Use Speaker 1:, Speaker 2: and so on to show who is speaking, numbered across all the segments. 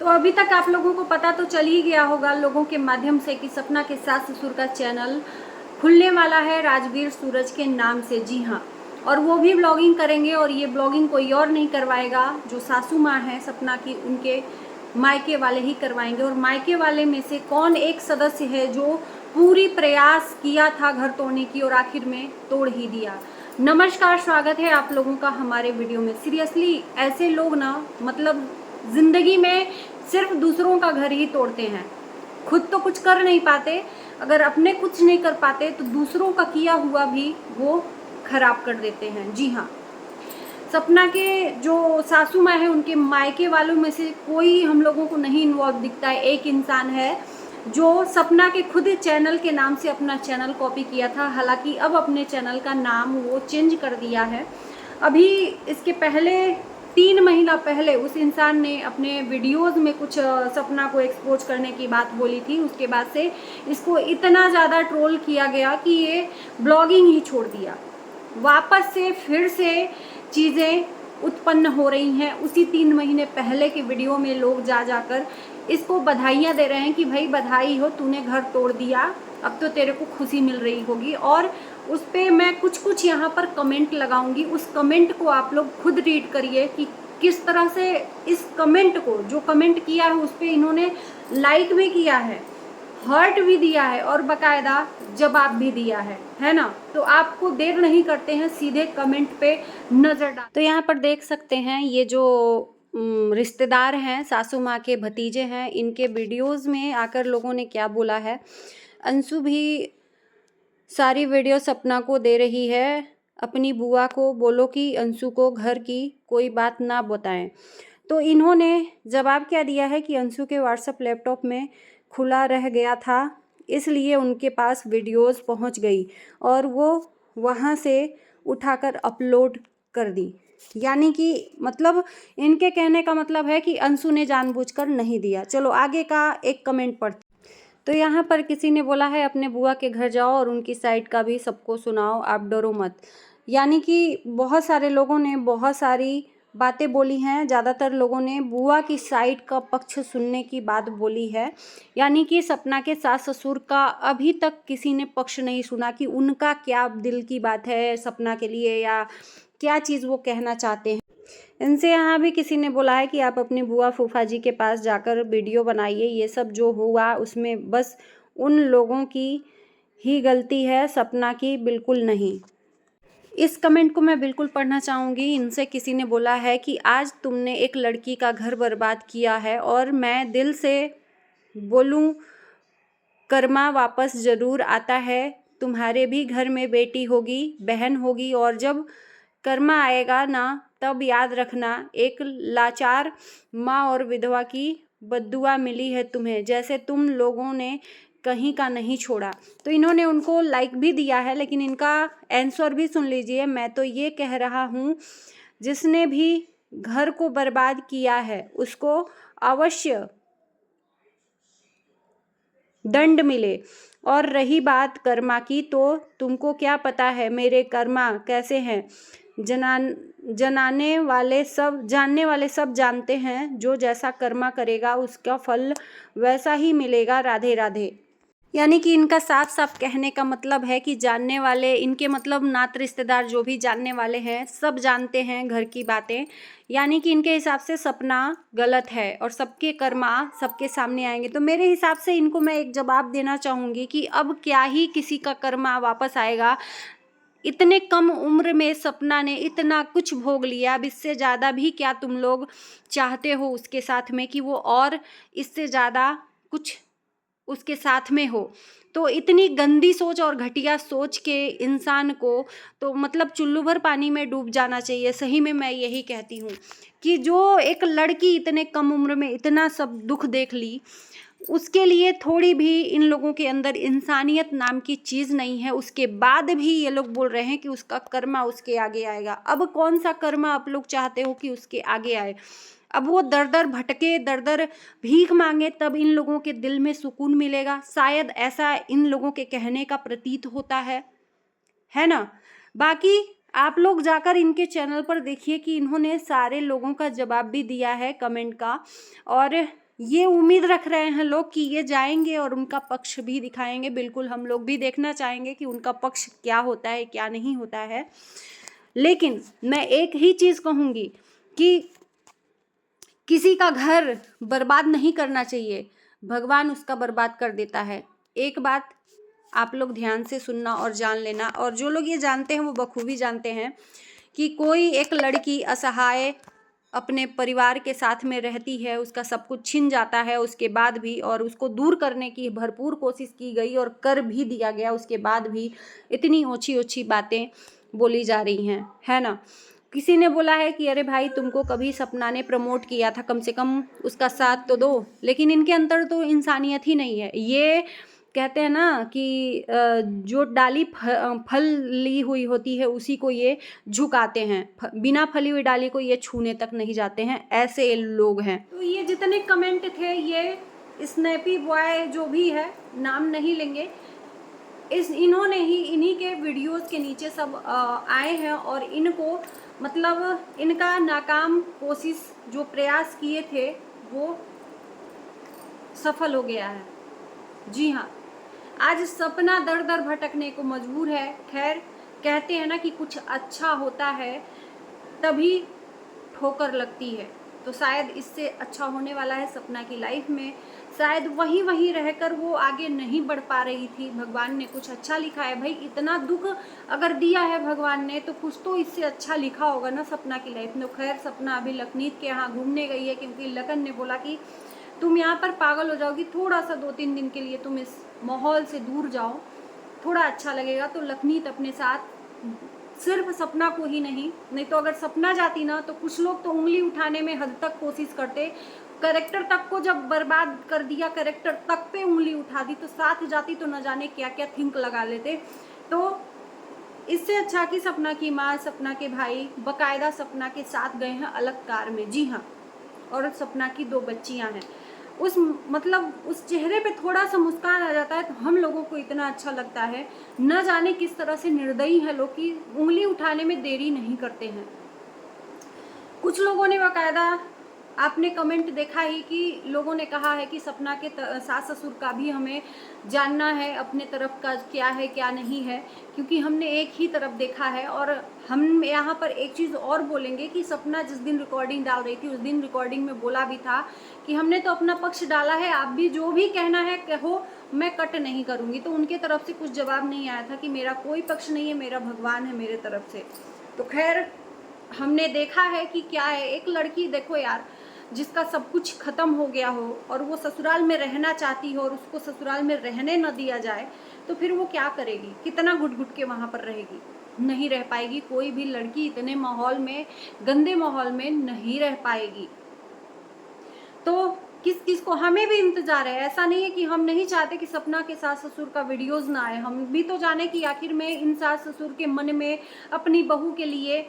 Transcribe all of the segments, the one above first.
Speaker 1: तो अभी तक आप लोगों को पता तो चल ही गया होगा लोगों के माध्यम से कि सपना के सास ससुर का चैनल खुलने वाला है राजवीर सूरज के नाम से। जी हाँ, और वो भी ब्लॉगिंग करेंगे और ये ब्लॉगिंग कोई और नहीं करवाएगा, जो सासू माँ है सपना की उनके मायके वाले ही करवाएंगे। और मायके वाले में से कौन एक सदस्य है जो पूरी प्रयास किया था घर तोड़ने की और आखिर में तोड़ ही दिया। नमस्कार, स्वागत है आप लोगों का हमारे वीडियो में। सीरियसली ऐसे लोग ना मतलब जिंदगी में सिर्फ दूसरों का घर ही तोड़ते हैं, खुद तो कुछ कर नहीं पाते। अगर अपने कुछ नहीं कर पाते तो दूसरों का किया हुआ भी वो खराब कर देते हैं। जी हाँ, सपना के जो सासू माँ है उनके मायके वालों में से कोई हम लोगों को नहीं इन्वॉल्व दिखता है। एक इंसान है जो सपना के खुद चैनल के नाम से अपना चैनल कॉपी किया था, हालांकि अब अपने चैनल का नाम वो चेंज कर दिया है। अभी इसके पहले 3 महीना पहले उस इंसान ने अपने वीडियोस में कुछ सपना को एक्सपोज करने की बात बोली थी। उसके बाद से इसको इतना ज़्यादा ट्रोल किया गया कि ये ब्लॉगिंग ही छोड़ दिया। वापस से फिर से चीज़ें उत्पन्न हो रही हैं। उसी 3 महीने पहले के वीडियो में लोग जा जाकर इसको बधाइयाँ दे रहे हैं कि भाई बधाई हो, तूने घर तोड़ दिया, अब तो तेरे को खुशी मिल रही होगी। और उस पर मैं कुछ यहाँ पर कमेंट लगाऊंगी, उस कमेंट को आप लोग खुद रीड करिए कि किस तरह से इस कमेंट को, जो कमेंट किया है उस पर इन्होंने लाइक भी किया है, हर्ट भी दिया है और बकायदा जवाब भी दिया है ना। तो आपको देर नहीं करते हैं, सीधे कमेंट पे नजर डाल। तो यहाँ पर देख सकते हैं ये जो रिश्तेदार हैं, सासू माँ के भतीजे हैं, इनके वीडियोस में आकर लोगों ने क्या बोला है। अंशु भी सारी वीडियो सपना को दे रही है, अपनी बुआ को बोलो कि अंशु को घर की कोई बात ना बताएं। तो इन्होंने जवाब क्या दिया है कि अंशु के व्हाट्सएप लैपटॉप में खुला रह गया था, इसलिए उनके पास वीडियोस पहुंच गई और वो वहां से उठाकर अपलोड कर दी। यानी कि मतलब इनके कहने का मतलब है कि अंशु ने जानबूझकर नहीं दिया। चलो आगे का एक कमेंट पढ़ते। तो यहाँ पर किसी ने बोला है अपने बुआ के घर जाओ और उनकी साइड का भी सबको सुनाओ, आप डरो मत। यानी कि बहुत सारे लोगों ने बहुत सारी बातें बोली हैं। ज़्यादातर लोगों ने बुआ की साइड का पक्ष सुनने की बात बोली है। यानी कि सपना के सास ससुर का अभी तक किसी ने पक्ष नहीं सुना कि उनका क्या दिल की बात है सपना के लिए, या क्या चीज़ वो कहना चाहते हैं। इनसे यहाँ भी किसी ने बोला है कि आप अपनी बुआ फूफा जी के पास जाकर वीडियो बनाइए, ये सब जो हुआ उसमें बस उन लोगों की ही गलती है, सपना की बिल्कुल नहीं। इस कमेंट को मैं बिल्कुल पढ़ना चाहूँगी। इनसे किसी ने बोला है कि आज तुमने एक लड़की का घर बर्बाद किया है और मैं दिल से बोलूँ कर्मा वापस ज़रूर आता है। तुम्हारे भी घर में बेटी होगी, बहन होगी, और जब कर्मा आएगा ना तब याद रखना एक लाचार माँ और विधवा की बद्दुआ मिली है तुम्हें, जैसे तुम लोगों ने कहीं का नहीं छोड़ा। तो इन्होंने उनको लाइक भी दिया है, लेकिन इनका आंसर भी सुन लीजिए। मैं तो ये कह रहा हूँ जिसने भी घर को बर्बाद किया है उसको अवश्य दंड मिले। और रही बात कर्मा की, तो तुमको क्या पता है मेरे कर्मा कैसे हैं। जानने वाले सब जानते हैं, जो जैसा कर्मा करेगा उसका फल वैसा ही मिलेगा। राधे राधे। यानी कि इनका साफ साफ कहने का मतलब है कि जानने वाले, इनके मतलब नात रिश्तेदार जो भी जानने वाले हैं सब जानते हैं घर की बातें। यानी कि इनके हिसाब से सपना गलत है और सबके कर्मा सबके सामने आएंगे। तो मेरे हिसाब से इनको मैं एक जवाब देना चाहूँगी कि अब क्या ही किसी का कर्मा वापस आएगा। इतने कम उम्र में सपना ने इतना कुछ भोग लिया, अब इससे ज़्यादा भी क्या तुम लोग चाहते हो उसके साथ में कि वो और इससे ज़्यादा कुछ उसके साथ में हो। तो इतनी गंदी सोच और घटिया सोच के इंसान को तो मतलब चुल्लू भर पानी में डूब जाना चाहिए। सही में मैं यही कहती हूँ कि जो एक लड़की इतने कम उम्र में इतना सब दुख देख ली, उसके लिए थोड़ी भी इन लोगों के अंदर इंसानियत नाम की चीज़ नहीं है। उसके बाद भी ये लोग बोल रहे हैं कि उसका कर्मा उसके आगे आएगा। अब कौन सा कर्मा आप लोग चाहते हो कि उसके आगे आए। अब वो दर दर भटके, दर दर भीख मांगे, तब इन लोगों के दिल में सुकून मिलेगा। शायद ऐसा इन लोगों के कहने का प्रतीत होता है ना। बाकी आप लोग जाकर इनके चैनल पर देखिए कि इन्होंने सारे लोगों का जवाब भी दिया है कमेंट का। और ये उम्मीद रख रहे हैं लोग कि ये जाएंगे और उनका पक्ष भी दिखाएंगे। बिल्कुल हम लोग भी देखना चाहेंगे कि उनका पक्ष क्या होता है क्या नहीं होता है। लेकिन मैं एक ही चीज़ कहूँगी कि किसी का घर बर्बाद नहीं करना चाहिए, भगवान उसका बर्बाद कर देता है। एक बात आप लोग ध्यान से सुनना और जान लेना, और जो लोग ये जानते हैं वो बखूबी जानते हैं कि कोई एक लड़की असहाय अपने परिवार के साथ में रहती है, उसका सब कुछ छिन जाता है उसके बाद भी, और उसको दूर करने की भरपूर कोशिश की गई और कर भी दिया गया, उसके बाद भी इतनी ऊंची ऊंची बातें बोली जा रही हैं, है ना। किसी ने बोला है कि अरे भाई तुमको कभी सपना ने प्रमोट किया था, कम से कम उसका साथ तो दो, लेकिन इनके अंदर तो इंसानियत ही नहीं है। ये कहते हैं ना कि जो डाली फल ली हुई होती है उसी को ये झुकाते हैं, बिना फली हुई डाली को ये छूने तक नहीं जाते हैं, ऐसे लोग हैं। तो ये जितने कमेंट थे ये स्नैपी बॉय जो भी है, नाम नहीं लेंगे, इन्होंने ही इन्हीं के वीडियोस के नीचे सब आए हैं और इनको मतलब इनका नाकाम कोशिश जो प्रयास किए थे वो सफल हो गया है। जी हाँ, आज सपना दर दर भटकने को मजबूर है। खैर कहते हैं ना कि कुछ अच्छा होता है तभी ठोकर लगती है, तो शायद इससे अच्छा होने वाला है सपना की लाइफ में। शायद वहीं रहकर वो आगे नहीं बढ़ पा रही थी, भगवान ने कुछ अच्छा लिखा है। भाई इतना दुख अगर दिया है भगवान ने तो कुछ तो इससे अच्छा लिखा होगा ना सपना की लाइफ में। खैर सपना अभी लखनीत के यहाँ घूमने गई है, क्योंकि लखन ने बोला कि तुम यहाँ पर पागल हो जाओगी, थोड़ा सा 2-3 दिन के लिए तुम इस माहौल से दूर जाओ, थोड़ा अच्छा लगेगा। तो लखनीत अपने साथ सिर्फ सपना को ही नहीं तो अगर सपना जाती ना तो कुछ लोग तो उंगली उठाने में हद तक कोशिश करते, कैरेक्टर तक को जब बर्बाद कर दिया, कैरेक्टर तक पे उंगली उठा दी, तो साथ जाती तो न जाने क्या क्या थिंक लगा लेते। तो इससे अच्छा कि सपना की माँ, सपना के भाई बकायदा सपना के साथ गए हैं अलग कार में। जी हाँ, और सपना की 2 बच्चियां हैं। उस मतलब उस चेहरे पे थोड़ा सा मुस्कान आ जाता है तो हम लोगों को इतना अच्छा लगता है। न जाने किस तरह से निर्दयी है लोग कि उंगली उठाने में देरी नहीं करते हैं। कुछ लोगों ने बाकायदा, आपने कमेंट देखा ही कि लोगों ने कहा है कि सपना के सास ससुर का भी हमें जानना है, अपने तरफ का क्या है क्या नहीं है, क्योंकि हमने एक ही तरफ देखा है। और हम यहाँ पर एक चीज़ और बोलेंगे कि सपना जिस दिन रिकॉर्डिंग डाल रही थी उस दिन रिकॉर्डिंग में बोला भी था कि हमने तो अपना पक्ष डाला है, आप भी जो भी कहना है कहो, मैं कट नहीं करूँगी। तो उनके तरफ से कुछ जवाब नहीं आया था कि मेरा कोई पक्ष नहीं है, मेरा भगवान है मेरे तरफ से। तो खैर हमने देखा है कि क्या है, एक लड़की देखो यार, जिसका सब कुछ खत्म हो गया हो और वो ससुराल में रहना चाहती हो और उसको ससुराल में रहने न दिया जाए, तो फिर वो क्या करेगी, कितना घुट घुट के वहाँ पर रहेगी, नहीं रह पाएगी। कोई भी लड़की इतने माहौल में, गंदे माहौल में नहीं रह पाएगी। तो किस किस को, हमें भी इंतजार है, ऐसा नहीं है कि हम नहीं चाहते कि सपना के सास ससुर का वीडियोस ना आए। हम भी तो जाने कि आखिर में इन सास ससुर के मन में अपनी बहू के लिए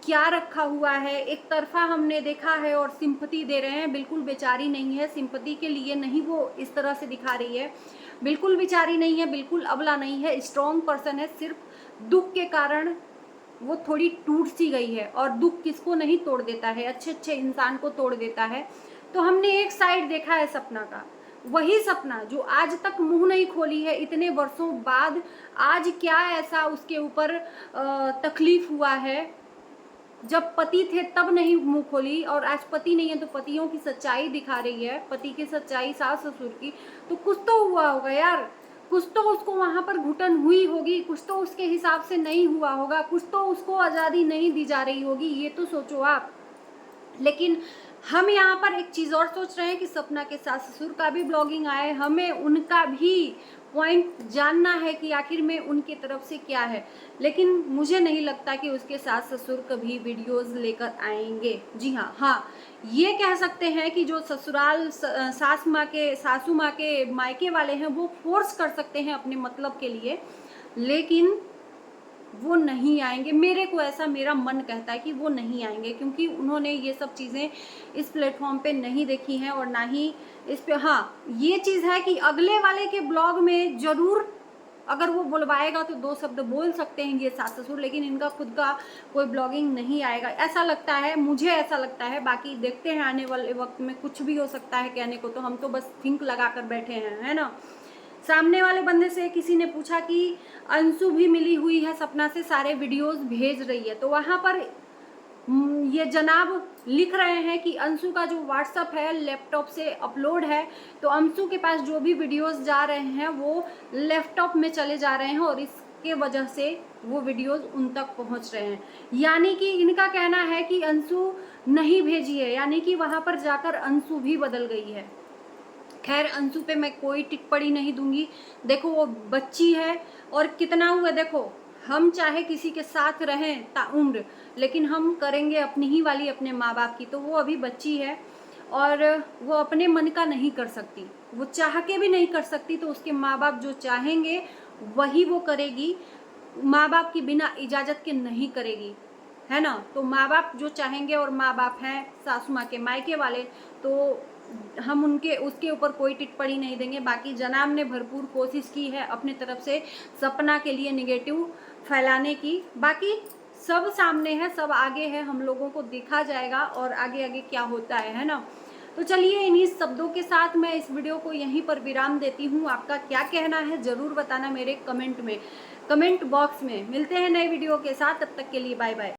Speaker 1: क्या रखा हुआ है। एक तरफा हमने देखा है और सिंपैथी दे रहे हैं, बिल्कुल बेचारी नहीं है, सिंपैथी के लिए नहीं वो इस तरह से दिखा रही है, बिल्कुल बेचारी नहीं है, बिल्कुल अबला नहीं है, स्ट्रॉन्ग पर्सन है। सिर्फ दुख के कारण वो थोड़ी टूट सी गई है, और दुख किसको नहीं तोड़ देता है, अच्छे अच्छे इंसान को तोड़ देता है। तो हमने एक साइड देखा है सपना का, वही सपना जो आज तक मुंह नहीं खोली है इतने वर्षों बाद। आज क्या ऐसा उसके ऊपर तकलीफ हुआ है, जब पति थे तब नहीं मुंह खोली, और आज पति नहीं है तो पतियों की सच्चाई दिखा रही है, पति की सच्चाई, सास ससुर की। तो कुछ तो हुआ होगा यार, कुछ तो उसको वहाँ पर घुटन हुई होगी, कुछ तो उसके हिसाब से नहीं हुआ होगा, कुछ तो उसको आज़ादी नहीं दी जा रही होगी, ये तो सोचो आप। लेकिन हम यहाँ पर एक चीज़ और सोच रहे हैं कि सपना के सास ससुर का भी ब्लॉगिंग आए, हमें उनका भी पॉइंट जानना है कि आखिर में उनके तरफ से क्या है। लेकिन मुझे नहीं लगता कि उसके सास ससुर कभी वीडियोस लेकर आएंगे। जी हाँ, ये कह सकते हैं कि जो ससुराल सासू माँ के मायके वाले हैं वो फोर्स कर सकते हैं अपने मतलब के लिए, लेकिन वो नहीं आएंगे। मेरे को ऐसा, मेरा मन कहता है कि वो नहीं आएंगे, क्योंकि उन्होंने ये सब चीज़ें इस प्लेटफॉर्म पे नहीं देखी हैं और ना ही इस पे। हाँ, ये चीज़ है कि अगले वाले के ब्लॉग में ज़रूर अगर वो बुलवाएगा तो 2 शब्द बोल सकते हैं ये सास ससुर, लेकिन इनका खुद का कोई ब्लॉगिंग नहीं आएगा, ऐसा लगता है, मुझे ऐसा लगता है। बाकी देखते हैं आने वाले वक्त में कुछ भी हो सकता है कहने को, तो हम तो बस थिंक लगा कर बैठे हैं, है ना। सामने वाले बंदे से किसी ने पूछा कि अंशु भी मिली हुई है सपना से, सारे वीडियोस भेज रही है, तो वहां पर ये जनाब लिख रहे हैं कि अंशु का जो व्हाट्सअप है लैपटॉप से अपलोड है, तो अंशु के पास जो भी वीडियोस जा रहे हैं वो लैपटॉप में चले जा रहे हैं और इसके वजह से वो वीडियोस उन तक पहुंच रहे हैं। यानी कि इनका कहना है कि अंशु नहीं भेजी है, यानी कि वहां पर जाकर अंशु भी बदल गई है। खैर अंशु पे मैं कोई टिप्पणी नहीं दूंगी, देखो वो बच्ची है और कितना हुआ, देखो हम चाहे किसी के साथ रहें ताउम्र, लेकिन हम करेंगे अपनी ही वाली अपने माँ बाप की। तो वो अभी बच्ची है और वो अपने मन का नहीं कर सकती, वो चाह के भी नहीं कर सकती, तो उसके माँ बाप जो चाहेंगे वही वो करेगी, माँ बाप की बिना इजाज़त के नहीं करेगी, है ना। तो माँ बाप जो चाहेंगे, और माँ बाप हैं सासू माँ के मायके वाले, तो हम उनके उसके ऊपर कोई टिप्पणी नहीं देंगे। बाकी जनाब ने भरपूर कोशिश की है अपनी तरफ से सपना के लिए निगेटिव फैलाने की, बाकी सब सामने है, सब आगे है, हम लोगों को देखा जाएगा और आगे आगे क्या होता है ना। तो चलिए इन्हीं शब्दों के साथ मैं इस वीडियो को यहीं पर विराम देती हूँ। आपका क्या कहना है ज़रूर बताना मेरे कमेंट बॉक्स में। मिलते हैं नए वीडियो के साथ, तब तक के लिए बाय बाय।